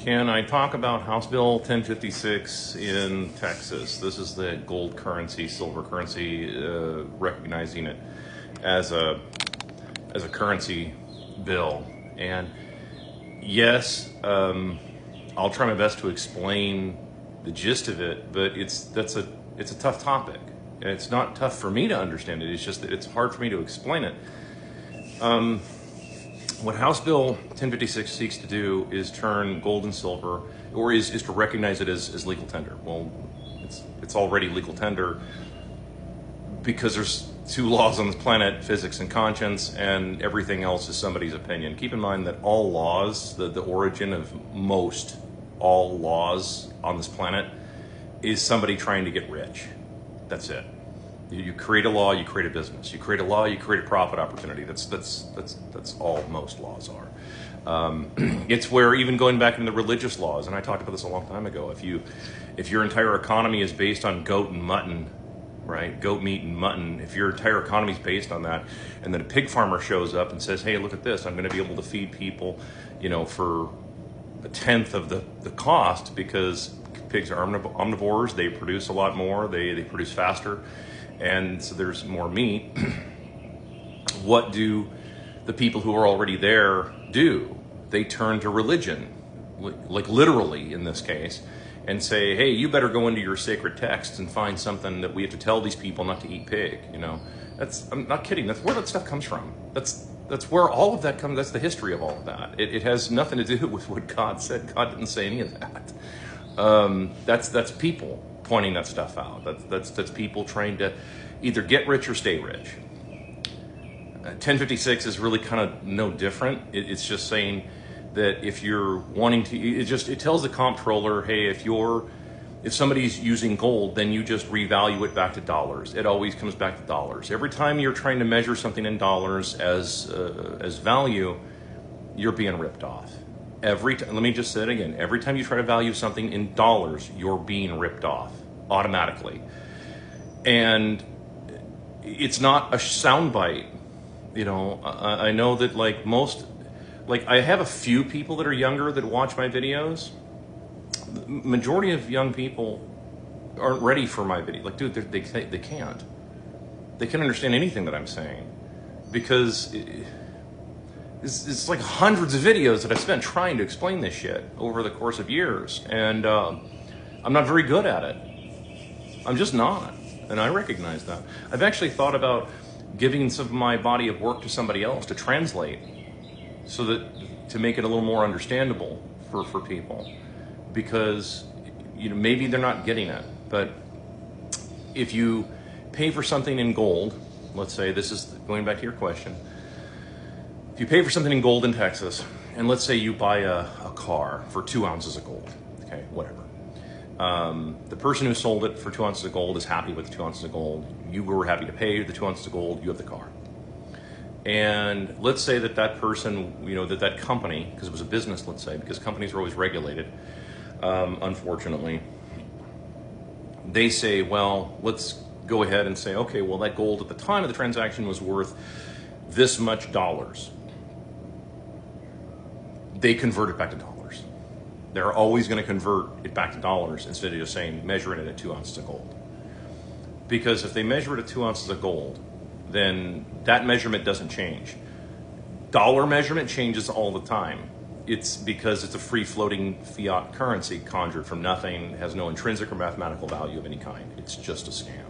Can I talk about House Bill 1056 in Texas? This is the gold currency, silver currency, recognizing it as a currency bill. And yes, I'll try my best to explain the gist of it, but it's a tough topic. And it's not tough for me to understand it. It's just that it's hard for me to explain it. What House Bill 1056 seeks to do is turn gold and silver, or is to recognize it as legal tender. Well, it's already legal tender because there's two laws on this planet, physics and conscience, and everything else is somebody's opinion. Keep in mind that all laws, the origin of most all laws on this planet is somebody trying to get rich. That's it. You create a law, you create a business. You create a law, you create a profit opportunity. That's all most laws are. It's where, even going back into the religious laws, and I talked about this a long time ago, if your entire economy is based on goat and mutton, right? Goat meat and mutton, if your entire economy is based on that, and then a pig farmer shows up and says, hey, look at this, I'm going to be able to feed people, for a tenth of the cost, because pigs are omnivores, they produce a lot more, they produce faster, and so there's more meat. What do the people who are already there do? They turn to religion, like literally in this case, and say, hey, you better go into your sacred texts and find something that we have to tell these people not to eat pig. I'm not kidding. That's where that stuff comes from. That's where all of that comes. That's the history of all of that. It has nothing to do with what God said. God didn't say any of that. That's people pointing that stuff out. That's people trying to either get rich or stay rich. 1056 is really kind of no different. It's just saying that if you're wanting to, it tells the comptroller, hey, if somebody's using gold, then you just revalue it back to dollars. It always comes back to dollars. Every time you're trying to measure something in dollars as value, you're being ripped off. Let me just say it again. Every time you try to value something in dollars, you're being ripped off automatically. And it's not a soundbite. I know that I have a few people that are younger that watch my videos. The majority of young people aren't ready for my video. Dude, they can't. They can't understand anything that I'm saying, because it's like hundreds of videos that I've spent trying to explain this shit over the course of years, and I'm not very good at it. I'm just not, and I recognize that. I've actually thought about giving some of my body of work to somebody else to translate, to make it a little more understandable for people, because maybe they're not getting it. But if you pay for something in gold, let's say, this is going back to your question, if you pay for something in gold in Texas, and let's say you buy a car for 2 ounces of gold, okay, whatever. The person who sold it for 2 ounces of gold is happy with the 2 ounces of gold. You were happy to pay the 2 ounces of gold. You have the car. And let's say that person, that company, because it was a business, let's say, because companies are always regulated, unfortunately, they say, well, let's go ahead and say, okay, well, that gold at the time of the transaction was worth this much dollars. They convert it back to dollars. They're always going to convert it back to dollars instead of just saying measuring it at 2 ounces of gold. Because if they measure it at 2 ounces of gold, then that measurement doesn't change. Dollar measurement changes all the time. It's because it's a free-floating fiat currency conjured from nothing, has no intrinsic or mathematical value of any kind. It's just a scam.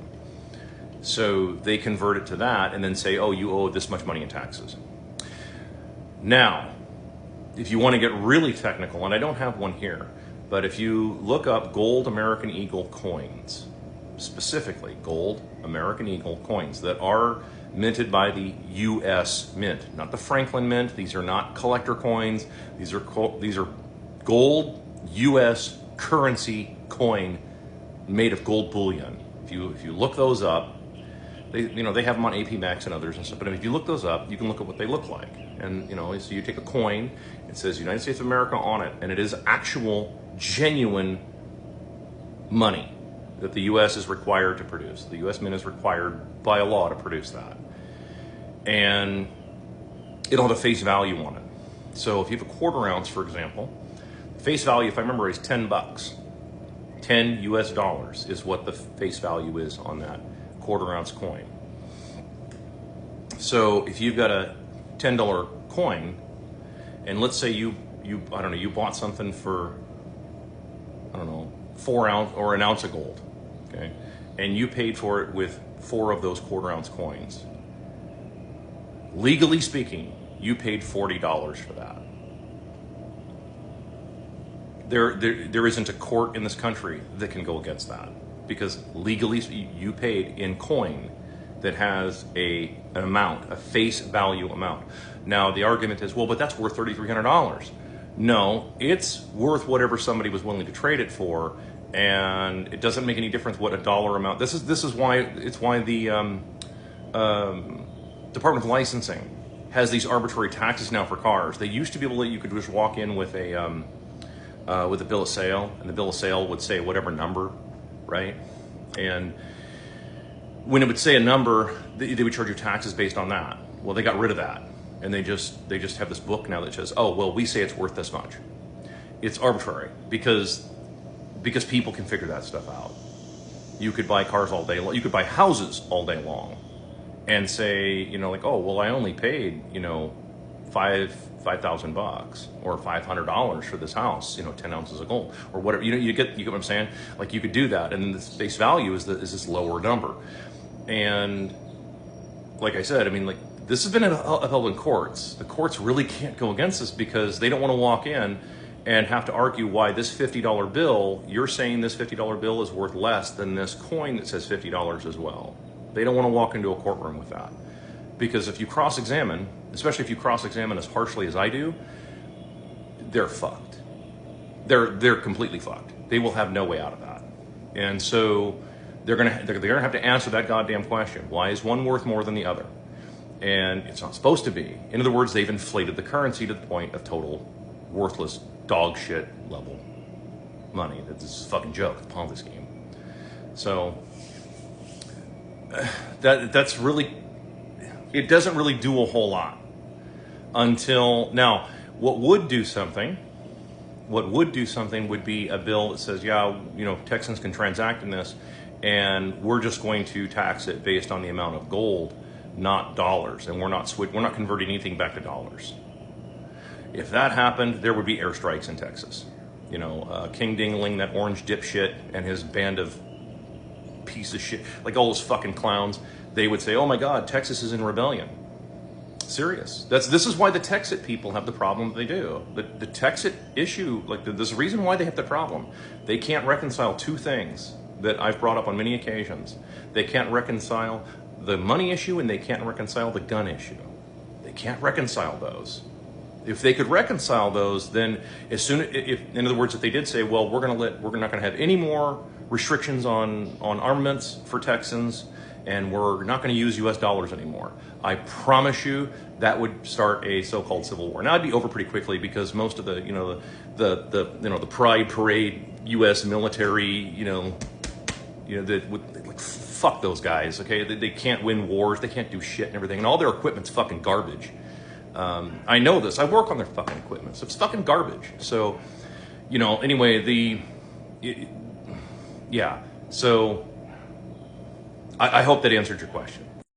So they convert it to that and then say, oh, you owe this much money in taxes. Now, if you want to get really technical, and I don't have one here, but if you look up gold American Eagle coins, specifically gold American Eagle coins that are minted by the U.S. Mint, not the Franklin Mint. These are not collector coins. These are gold U.S. currency coin made of gold bullion. If you look those up, they have them on APMEX and others and stuff. But if you look those up, you can look at what they look like. And so you take a coin, it says United States of America on it, and it is actual, genuine money that the U.S. is required to produce. The U.S. Mint is required by law to produce that. And it'll have a face value on it. So if you have a quarter ounce, for example, Face value, if I remember, is $10. 10 US dollars is what the face value is on that quarter-ounce coin. So if you've got a $10 coin, and let's say you I don't know, you bought something for, I don't know, 4 ounce or an ounce of gold, okay, and you paid for it with 4 of those quarter-ounce coins. Legally speaking, you paid $40 for that. There isn't a court in this country that can go against that, because legally you paid in coin that has an amount, a face value amount. Now the argument is, well, but that's worth $3,300. No, it's worth whatever somebody was willing to trade it for, and it doesn't make any difference what a dollar amount. This is why the Department of Licensing has these arbitrary taxes now for cars. They used to be able to, you could just walk in with a bill of sale, and the bill of sale would say whatever number, right? And when it would say a number, they would charge you taxes based on that. Well, they got rid of that, and they just have this book now that says, oh, well, we say it's worth this much. It's arbitrary because people can figure that stuff out. You could buy cars all day long. You could buy houses all day long, and say, like, oh, well, I only paid, $5,000 or $500 for this house, 10 ounces of gold or whatever. You get what I'm saying? Like, you could do that, and then the face value is this lower number. And like I said, I mean, like, this has been upheld in courts. The courts really can't go against this because they don't want to walk in and have to argue why this $50 bill, you're saying this $50 bill is worth less than this coin that says $50 as well. They don't want to walk into a courtroom with that. Because if you cross-examine, especially if you cross-examine as harshly as I do, they're fucked. They're completely fucked. They will have no way out of that. And so they're gonna have to answer that goddamn question. Why is one worth more than the other? And it's not supposed to be. In other words, they've inflated the currency to the point of total worthless dog shit level money. That's a fucking joke, a Ponzi scheme. So that's really, it doesn't really do a whole lot until now. What would do something would be a bill that says, yeah, Texans can transact in this, and we're just going to tax it based on the amount of gold, not dollars, and we're not converting anything back to dollars. If that happened, there would be airstrikes in Texas. King Dingling, that orange dipshit, and his band of piece of shit, like all those fucking clowns, they would say, oh my God, Texas is in rebellion. Serious. This is why the Texit people have the problem they do. The Texit issue, like there's a reason why they have the problem. They can't reconcile two things that I've brought up on many occasions. They can't reconcile the money issue, and they can't reconcile the gun issue. They can't reconcile those. If they could reconcile those, then in other words, if they did say, well, we're not going to have any more restrictions on armaments for Texans, and we're not going to use U.S. dollars anymore, I promise you that would start a so-called civil war. Now it'd be over pretty quickly because most of the Pride Parade U.S. military, fuck those guys. Okay, they can't win wars, they can't do shit and everything, and all their equipment's fucking garbage. I know this. I work on their fucking equipment, so it's fucking garbage. So, anyway, yeah. So, I hope that answered your question.